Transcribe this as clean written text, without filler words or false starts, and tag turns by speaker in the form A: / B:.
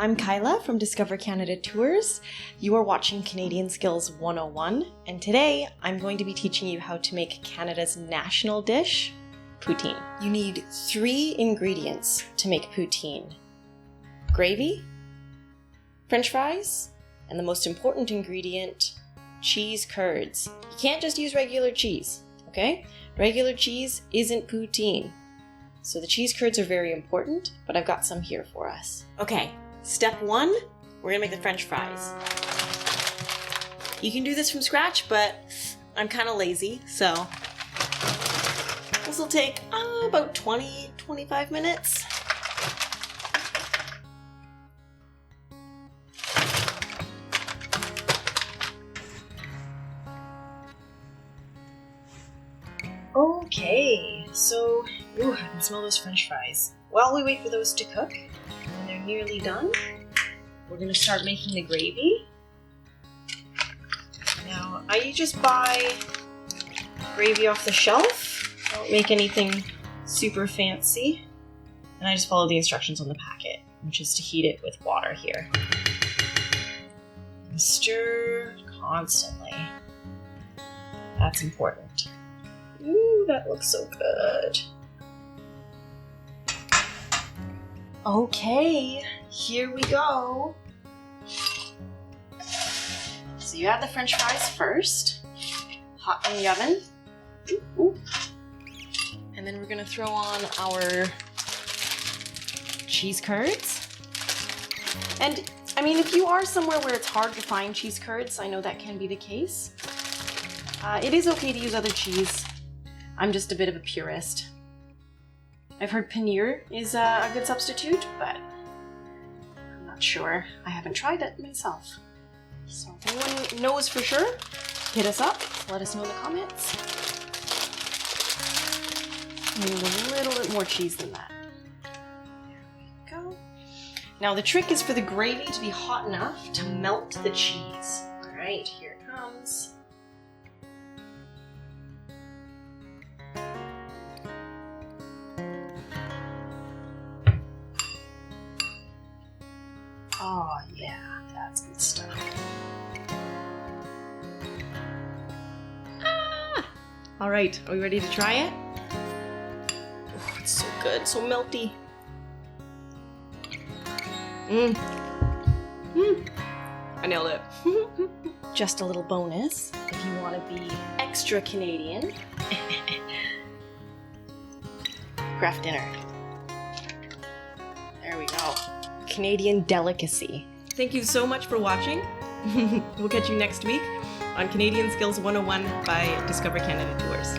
A: I'm Kyla from Discover Canada Tours. You are watching Canadian Skills 101, and today I'm going to be teaching you how to make Canada's national dish, poutine. You need 3 ingredients to make poutine: gravy, French fries, and the most important ingredient, cheese curds. You can't just use regular cheese, okay? Regular cheese isn't poutine. So the cheese curds are very important, but I've got some here for us. Okay, step 1, we're gonna make the French fries. You can do this from scratch, but I'm kind of lazy, so this will take about 20-25 minutes. Okay, so, I can smell those French fries. While we wait for those to cook, and they're nearly done, we're gonna start making the gravy. Now, I just buy gravy off the shelf. I don't make anything super fancy. And I just follow the instructions on the packet, which is to heat it with water here. And stir constantly. That's important. Ooh, that looks so good. Okay, here we go. So you add the French fries first, hot in the oven. Ooh. And then we're gonna throw on our cheese curds. And I mean, if you are somewhere where it's hard to find cheese curds, I know that can be the case. It is okay to use other cheese. I'm just a bit of a purist. I've heard paneer is a good substitute, but I'm not sure. I haven't tried it myself. So if anyone knows for sure, hit us up. Let us know in the comments. I need a little bit more cheese than that. There we go. Now the trick is for the gravy to be hot enough to melt the cheese. All right, here it comes. Oh yeah, that's good stuff. All right, are we ready to try it? Oh, it's so good, so melty. I nailed it. Just a little bonus, if you want to be extra Canadian. Craft dinner. There we go. Canadian delicacy. Thank you so much for watching. We'll catch you next week on Canadian Skills 101 by Discover Canada Tours.